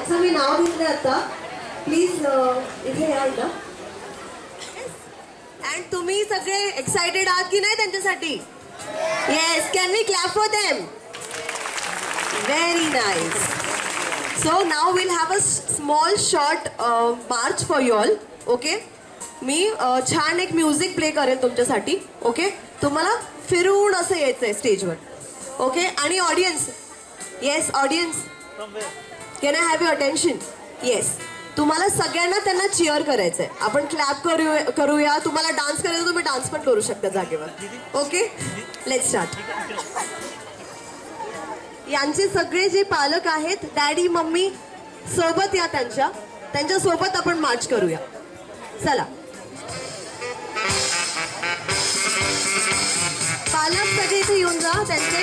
यांचं मी नाव घेतलं आता. प्लीज इथे या इथं. अँड तुम्ही सगळे एक्साइटेड आहात की नाही त्यांच्यासाठी? Yes, can we clap for them? Very nice. So now will have a small short march for you all. Okay, मी छान एक म्युझिक प्ले करेन तुमच्यासाठी. ओके, तुम्हाला फिरून असं यायचंय स्टेजवर. ओके, आणि audience, yes audience, can I have your attention? Yes, तुम्हाला सगळ्यांना त्यांना चिअर करायचंय. आपण क्लॅप करूया. तुम्हाला डान्स करायचं, तुम्ही डान्स पण करू शकता जागेवर. Okay, let's start. यांचे सगळे जे पालक आहेत, डॅडी मम्मी सोबत या, त्यांच्या सोबत आपण मार्च करूया. चला, पालक सगळे इथे येऊन जा त्यांचे.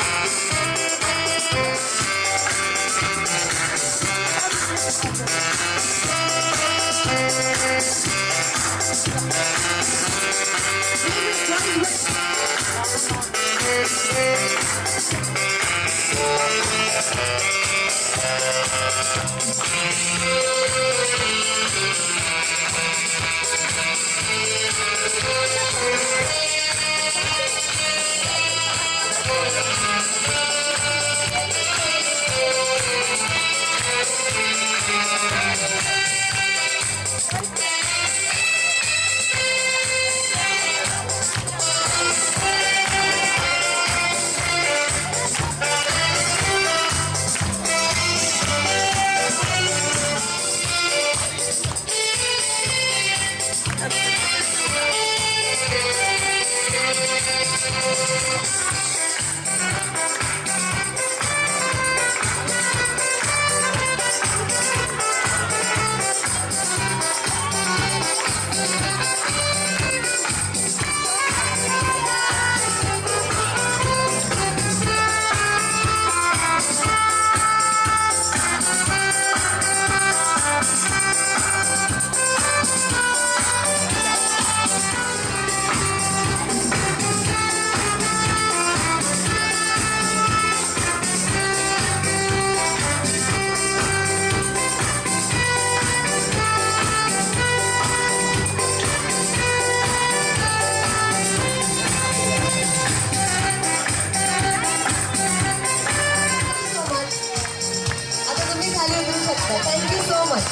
Thank you so much.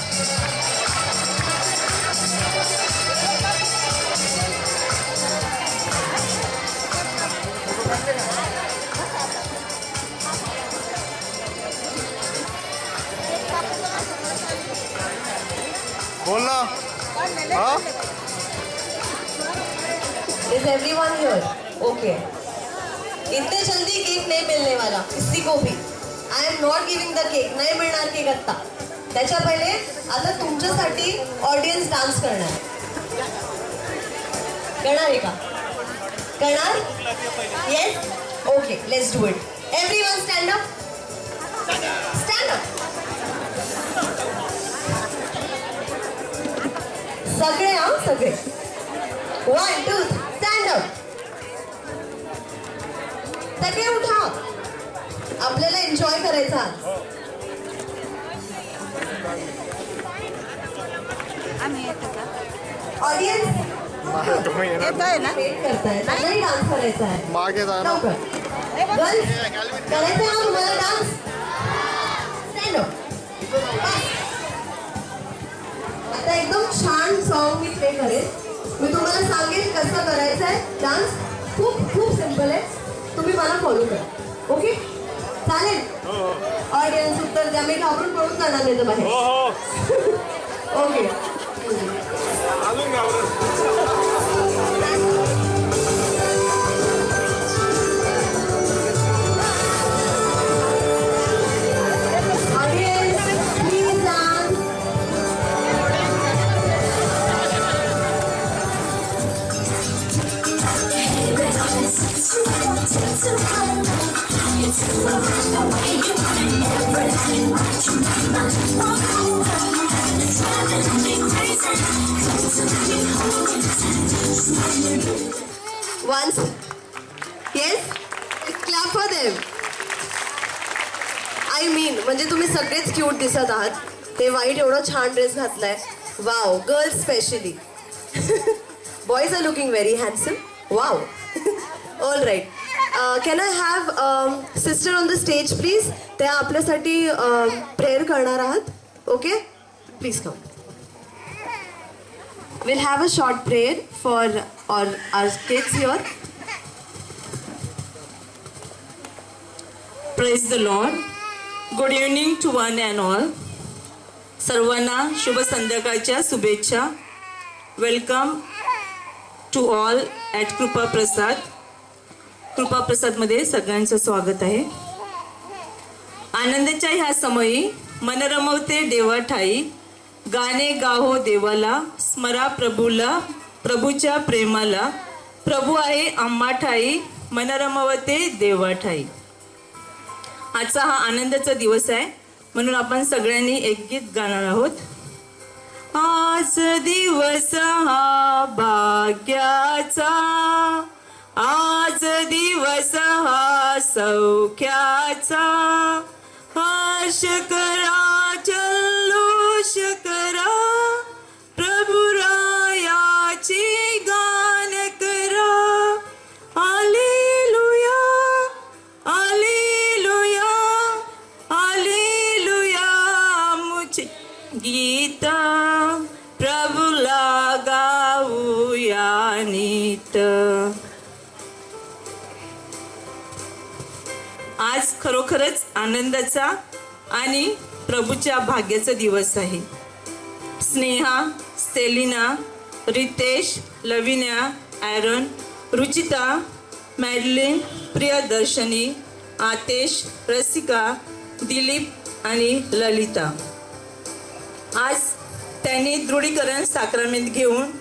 बोलना. हाँ? Is everyone here? Okay. इतने जल्दी केक नहीं मिलने वाला किसी को भी. I am not giving the cake. नाही मिळणार केक आता. त्याच्या पहिले आता तुमच्यासाठी ऑडियन्स डान्स करणार. करणार आहे का? करणार? Yes. Okay, let's do it. Everyone stand up. Stand up. सगळे हा सगळे. 1 2 स्टँड अप. सगळे उठा. आपल्याला एन्जॉय करायचा. ऑडियन्स येताय ना, वेट करताय, सगळी डान्स करायचा आहे. मागे जा ना. गर्ल्स करायचा ना तुम्हाला डान्स? Stand up. आता एकदम छान सॉन्ग मी प्ले करेन. मी तुम्हाला सांगेन कसं करायचं आहे डान्स. खूप सिम्पल आहे. तुम्ही मला फॉलो करा. ओके, चालेल? ऑडियन्स उत्तर द्या. मी घाबरून पळून जाणार नाही तर बाहेर. Okay. Audience please dance. Once. Yes? Clap for them. I mean, म्हणजे तुम्ही सगळेच क्यूट दिसत आहात. ते व्हाईट एवढं छान ड्रेस घातलाय. Wow, girls specially. Boys are looking very handsome. Wow. All right. Can I have sister on the stage please. त्या आपल्यासाठी प्रेयर करणार आहात. Okay, please come. We'll have a short prayer for our kids here. Praise the Lord. Good evening to one and all. सर्वांना शुभ संध्याकाळच्या शुभेच्छा. Welcome to all at कृपा प्रसाद. कृपा प्रसादमध्ये सगळ्यांचं स्वागत आहे. आनंदाच्या ह्या समयी मन रमवते देवा ठाई. गाणे गाहो देवाला, स्मरा प्रभूला, प्रभूच्या प्रेमाला. प्रभू आहे आम्हा ठाई, मन रमवते देवा ठाई. आजचा हा आनंदाचा दिवस आहे, म्हणून आपण सगळ्यांनी एक गीत गाणार आहोत. आज दिवस हा भाग्याचा, आज दिवस हा सौख्याचा. हर्ष करा, जल्लोष करा, प्रभु रायाची गान करा. Hallelujah, hallelujah, hallelujah. मुझे गीत प्रभुला गाऊया नीत. आज खरोखरच आनंदाचा आणि प्रभूच्या भाग्याचा दिवस आहे. स्नेहा, सेलिना, रितेश, लविन्या, ॲरन, रुचिता, मॅडलिन, प्रियदर्शनी, आतेश, रसिका, दिलीप आणि ललिता. आज त्यांनी दृढीकरण साक्रमेंट घेऊन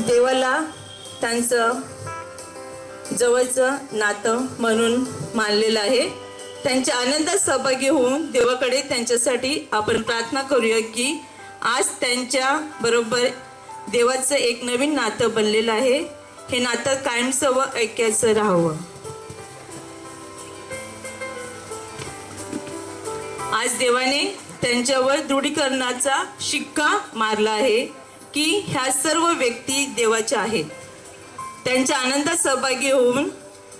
देवाला त्यांचं जवळचं नातं म्हणून मानलेलं आहे. त्यांच्या आनंदात सहभागी होऊन देवाकडे त्यांच्यासाठी आपण प्रार्थना करूया की आज त्यांच्या बरोबर देवाचं एक नवीन नातं बनलेलं आहे. हे नातं कायमचं व ऐक्याचं राहावं. आज देवाने त्यांच्यावर दृढीकरणाचा शिक्का मारला आहे की ह्या सर्व व्यक्ती देवाच्या आहेत. त्यांच्या आनंदात सहभागी होऊन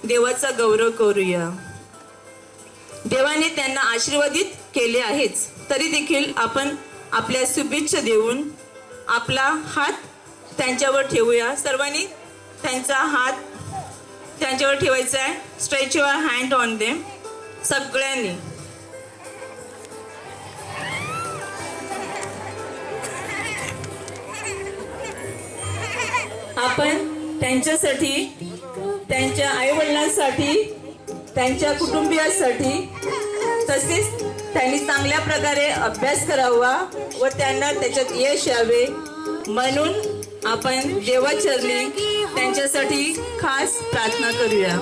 देवाचा गौरव करूया. देवाने त्यांना आशीर्वादित केले आहेच, तरी देखील आपण आपल्या शुभेच्छा देऊन आपला हात त्यांच्यावर ठेवूया. सर्वांनी त्यांचा हात त्यांच्यावर ठेवायचा आहे. Stretch your hand on them. सगळ्यांनी आपण त्यांच्यासाठी, त्यांच्या आईवडिलांसाठी, त्यांच्या कुटुंबियांसाठी, तसेच त्यांनी चांगल्या प्रकारे अभ्यास करावा व त्यांना त्याच्यात यश यावे म्हणून आपण देवाचरणी त्यांच्यासाठी खास प्रार्थना करूया.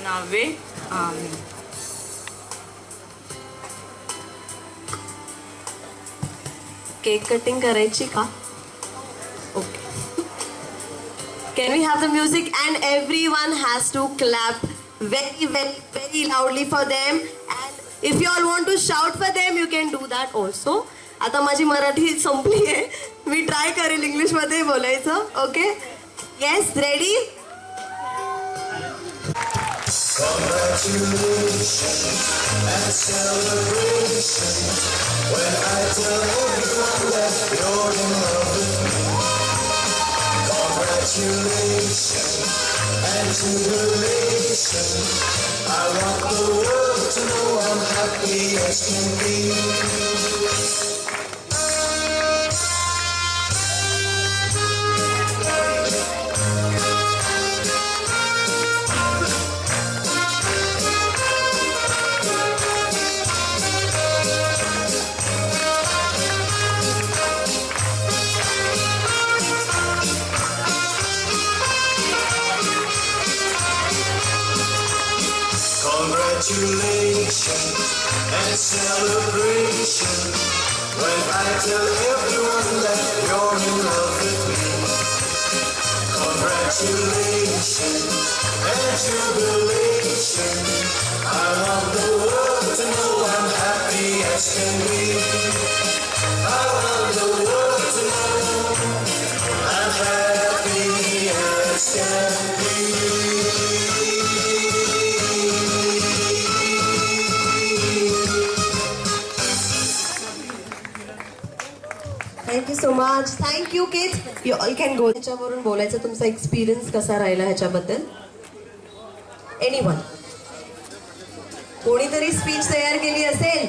नावे आमीन. केक कटिंग करायची का? Okay. Can we have the music and everyone has to clap very very very loudly for them, and if you all want to shout for them you can do that also. आता माझी मराठी संपली आहे, मी try करेल English मध्ये बोलायचं. Okay, yes, ready. Congratulations and celebration when I tell everyone that you're in love with me. Congratulations. Congratulations and jubilation. I want the world to know I'm happy as can be. Congratulations and celebration when I tell everyone that you're in love with me. Congratulations and jubilation. I want the world to know I'm happy as can be. I want the world to know I'm happy as can be. Thank you so much. Thank you kids. You all can go. त्याच्यावरून बोलायचा तुमचा experience कसा राहिला ह्याच्याबद्दल. Anyone कोणीतरी speech तयार केली असेल.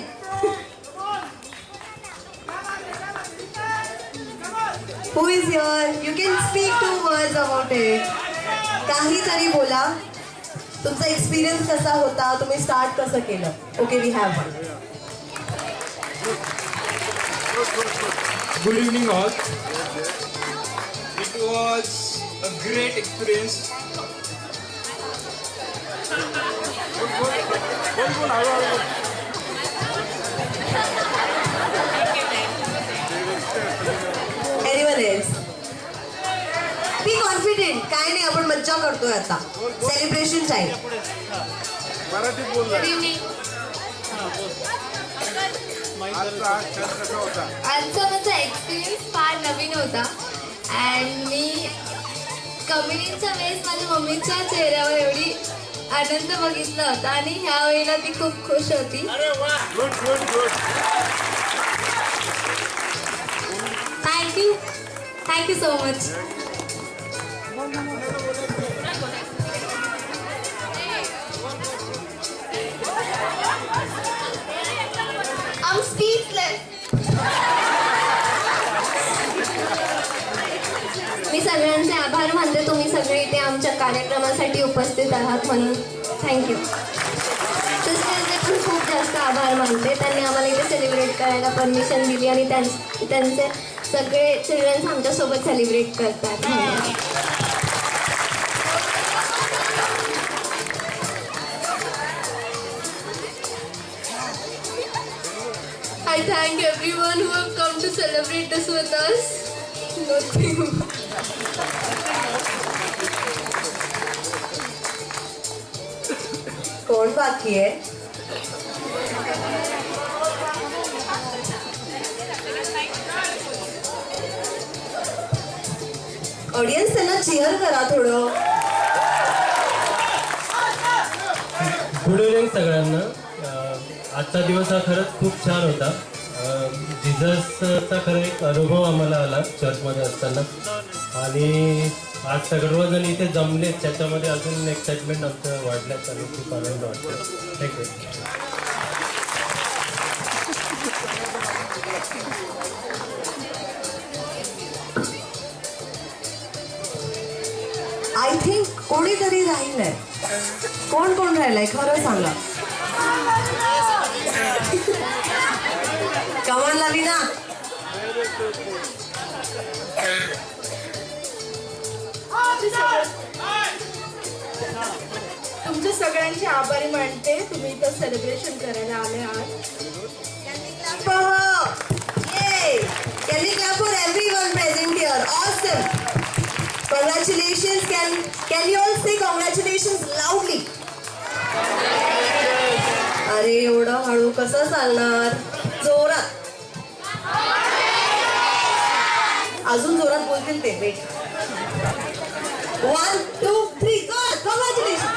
Who is here. You can speak 2 words about it. काहीतरी बोला. तुमचा एक्सपिरियन्स कसा होता. तुम्ही स्टार्ट कसं केलं. Okay we have one. Good evening all. It was a great experience. Anyone else? Be confident. काय नाही आपण मज्जा करतोय आता. Celebration time. मराठीत बोल. Good evening. आजचा माझा एक्सपिरियन्स फार नवीन होता अँड मी कम्युनिटीच्या वेळेस माझ्या मम्मीच्या चेहऱ्यावर एवढी आनंद बघितला होता आणि ह्या वेळेला ती खूप खुश होती. Thank you so much. I'm speechless. मी सगळ्यांचे आभार मानते. तुम्ही सगळे इथे आमच्या कार्यक्रमासाठी उपस्थित आहात म्हणून थँक्यू. सिस्टरचे पण खूप जास्त आभार मानते. त्यांनी आम्हाला इथे सेलिब्रेट करायला परमिशन दिली आणि त्यांचे सगळे चिल्ड्रन्स आमच्यासोबत सेलिब्रेट करतात. I thank everyone who have come to celebrate this with us. Nothing. कोण बाकी आहे. ऑडियन्स त्यांना चीअर करा थोडं. गुड इव्हनिंग सगळ्यांना. आजचा दिवस हा खरंच खूप छान होता. जिझसचा खरं एक अनुभव आम्हाला आला चर्चमध्ये असताना आणि आज सर्वजण इथे जमले त्याच्यामध्ये अजून एक्साइटमेंट आमचं वाढल्याच आणि खूप आनंद वाटतो. थँक्यू. आय थिंक कोणीतरी राहिलंय. कोण कोण राहिलंय खरं सांगा. कमान लवीना. तुमच्या सगळ्यांचे आभारी मानते. तुम्ही इथं सेलिब्रेशन करायला आले आहात. Can we clap for everyone present here? Awesome. Congratulations. Can you all say congratulations loudly? अरे एवढं हळू कसं चालणार. जोरात. अजून जोरात बोलतील ते. Weight. 1 2 3 go. Congratulations.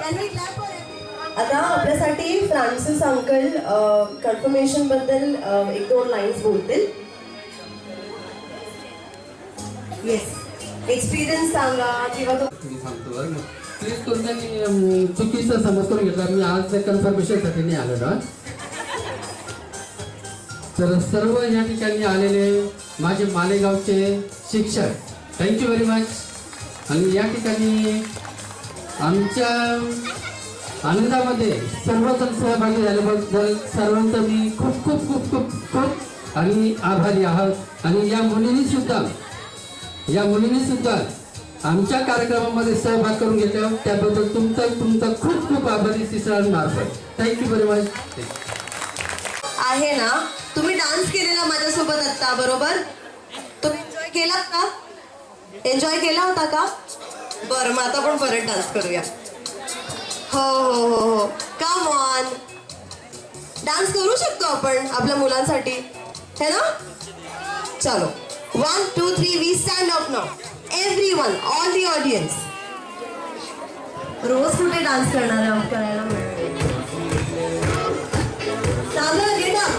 Can we clap for everyone? आता आपल्यासाठी फ्रान्सिस अंकल कन्फर्मेशन बद्दल 1-2 लाईन्स बोलतील. येस एक्सपिरियन्स सांगा किंवा मी सांगतो बरं मग प्लीज करून त्यांनी चुकीचं समज करून घेतला. मी आज कन्फर्मेशनसाठी नाही आलेलो आहे. तर सर्व या ठिकाणी आलेले माझे मालेगावचे शिक्षक थँक्यू व्हेरी मच. आणि या ठिकाणी आमच्या आनंदामध्ये सर्वजण सहभागी झाल्याबद्दल सर्वांचं मी खूप खूप खूप खूप खूप आणि आभारी आहोत. आणि या मुलींनी सुद्धा आमच्या कार्यक्रमामध्ये सहभाग करून घेतला त्याबद्दल तुमचा खूप खूप आभारी सिस्टरांमार्फत. Thank you very much. आहे ना तुम्ही डान्स केलेला माझ्यासोबत आत्ता बरोबर. तुम्ही एन्जॉय केलात का? एन्जॉय केला होता का? बरं मग आता पण परत डान्स करूया. हो हो हो हो कम ऑन. डान्स करू शकतो आपण आपल्या मुलांसाठी है ना. चलो 1 2 3 we stand up now everyone all the audience. रोज कुठे डान्स करणार करायला मिळेल. Sagar get up.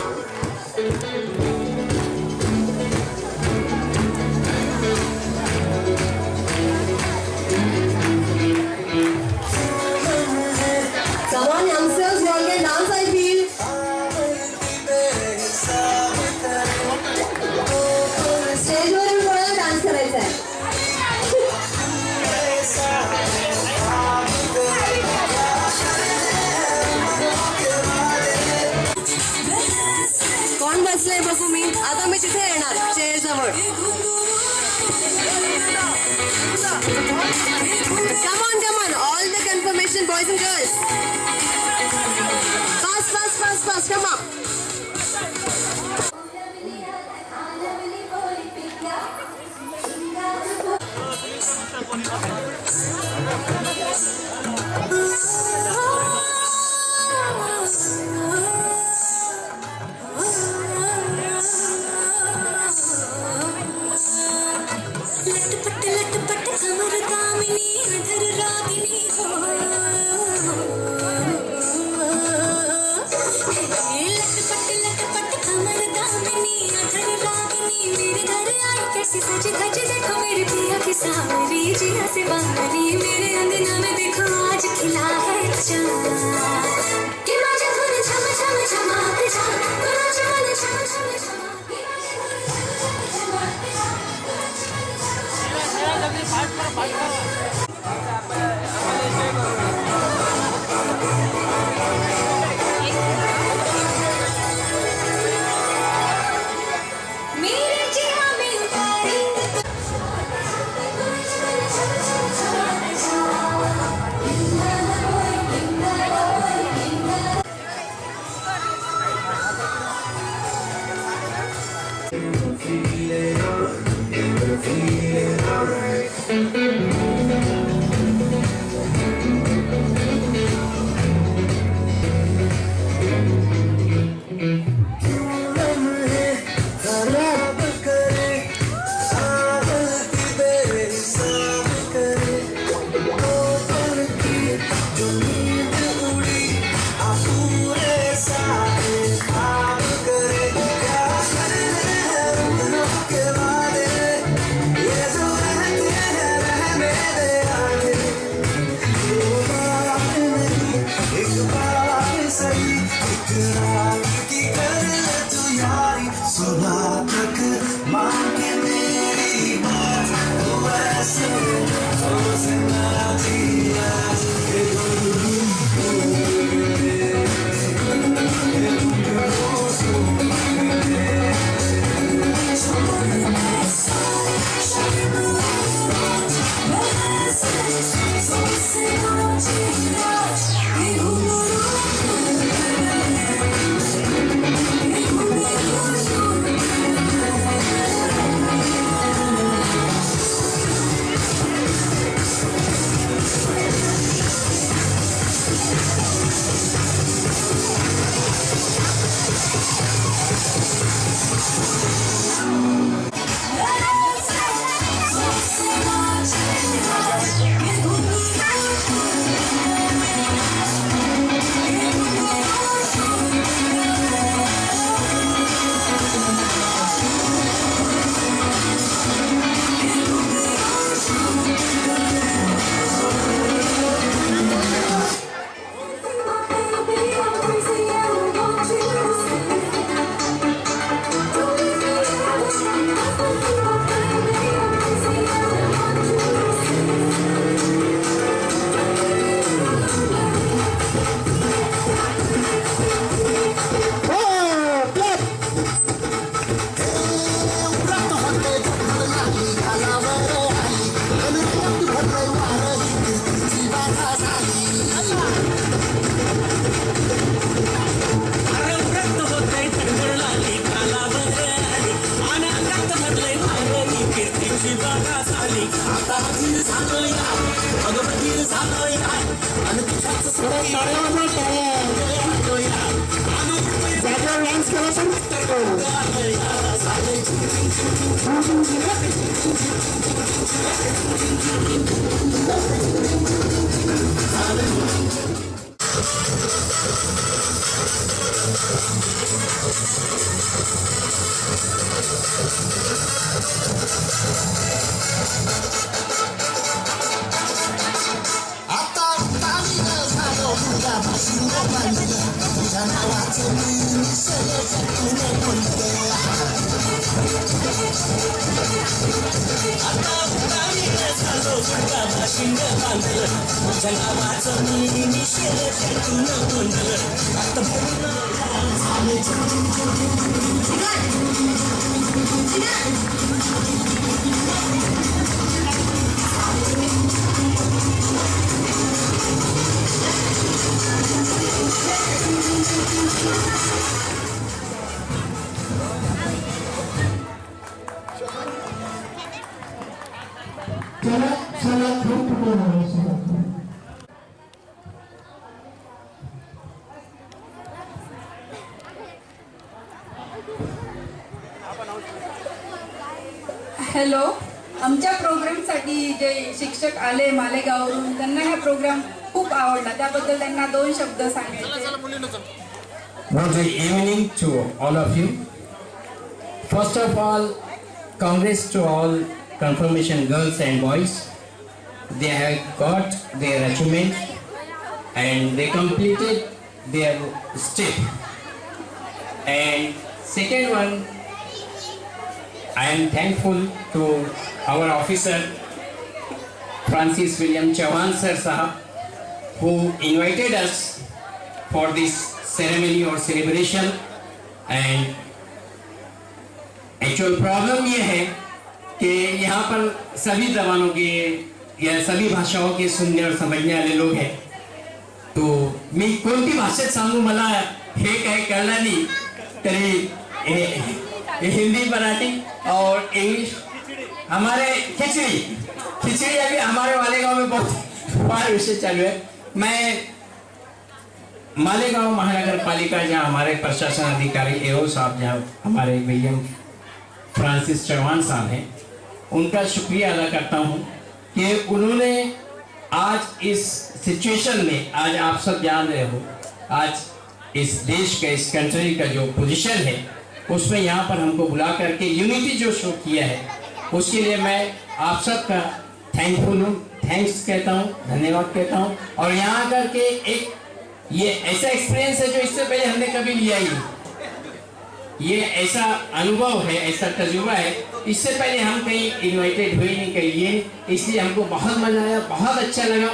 Come on youngsters, you all can dance I feel. स्टेजवर येऊन कोणाला डान्स करायचा आहे? कोण बसलंय बघू मी. आता मी तिथे येणार चेअर जवळ. Come on, all the confirmation boys and girls. Fast, come on. लटपट कमर दामिनी अधर रागिनी हो. लटपट कमर दामिनी अधर रागिनी मेरे घर आई कैसी सज धज देखो मेरे पिया की सावरी जिया से बावरी मेरे अंगना में देखो आज खिला है चाँद कि माझ्या धुन छम छम छमाते जा कुणाच्या मन छम छम छमा. मेरे जिया में उतारी हॅलो, आमच्या प्रोग्रामसाठी जे शिक्षक आले मालेगाववरून त्यांना हा प्रोग्राम खूप आवडला, त्याबद्दल त्यांना 2 शब्द सांगायचे. Good evening to all of you. First of all, congrats to all confirmation girls and boys. They have got their achievement and they completed their step. And second one, I am thankful to our officer Francis William Chauhan sir sahab, who invited us for this ceremony or celebration. And actual problem ये है कि यहाँ पर सभी जबानों के या सभी भाषाओं के सुनने और समझने वाले लोग हैं. तो मी कोणती भाषेत सांगू मला हे काय कळलं नाही, तरी हिंदी, मराठी और इंग्लिश. हमारे खिचड़ी अभी हमारे मालेगांव में बहुत बड़ा विषय चालू है. मैं मालेगांव महानगर पालिका, जहाँ हमारे प्रशासन अधिकारी एओ साहब, जहाँ हमारे विलियम फ्रांसिस चौहान साहब हैं, उनका शुक्रिया अदा करता हूँ कि उन्होंने आज इस सिचुएशन में, आज आप सब जान रहे हो, आज इस देश का, इस कंट्री का जो पोजीशन है, उसमें यहाँ पर हमको बुला करके यूनिटी जो शो किया है, उसके लिए मैं आप सबका थैंकफुल हूँ, थैंक्स कहता हूँ, धन्यवाद कहता हूँ. और यहाँ आकर के एक ये ऐसा एक्सपीरियंस है जो इससे पहले हमने कभी लिया ही नहीं. ये ऐसा अनुभव है, ऐसा तजुर्बा है, इससे पहले हम कहीं इन्वाइटेड हुए नहीं कहीं ये, इसलिए हमको बहुत मजा आया, बहुत अच्छा लगा.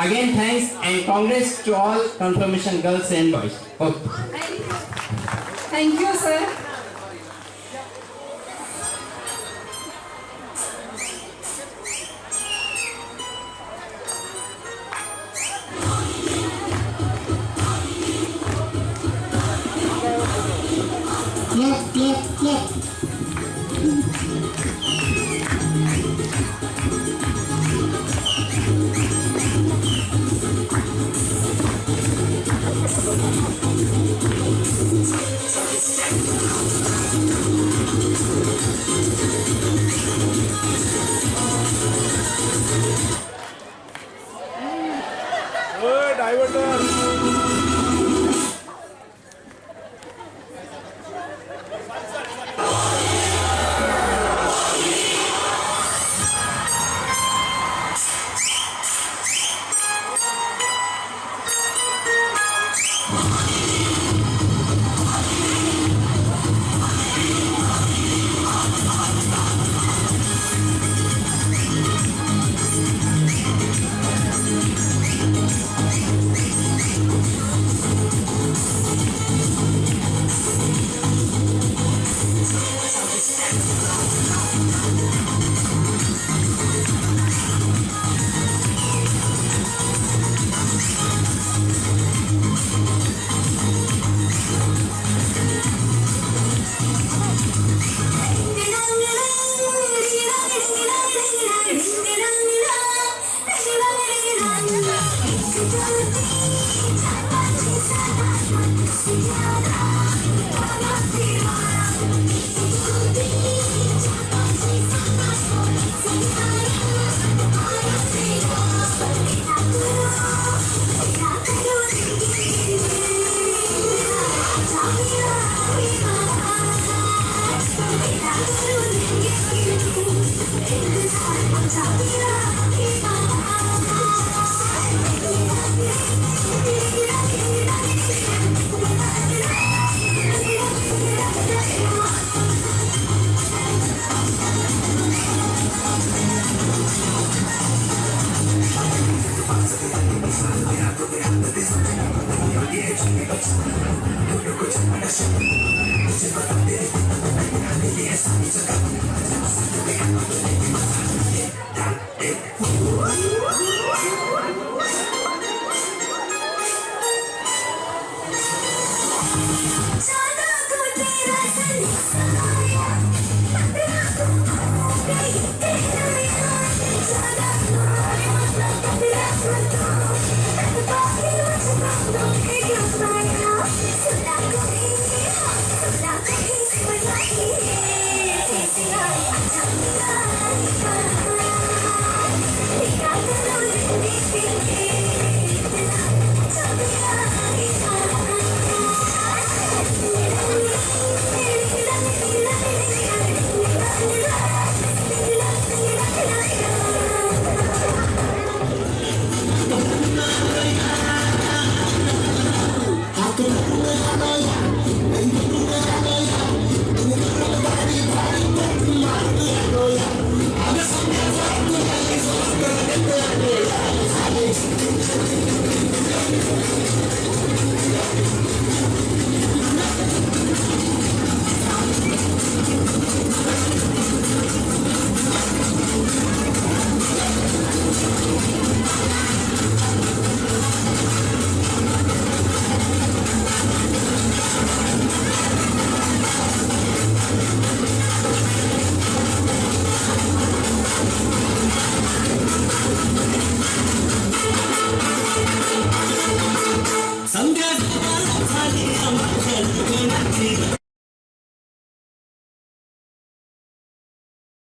Again thanks and congrats to all confirmation girls and boys. Thank you sir. Yes,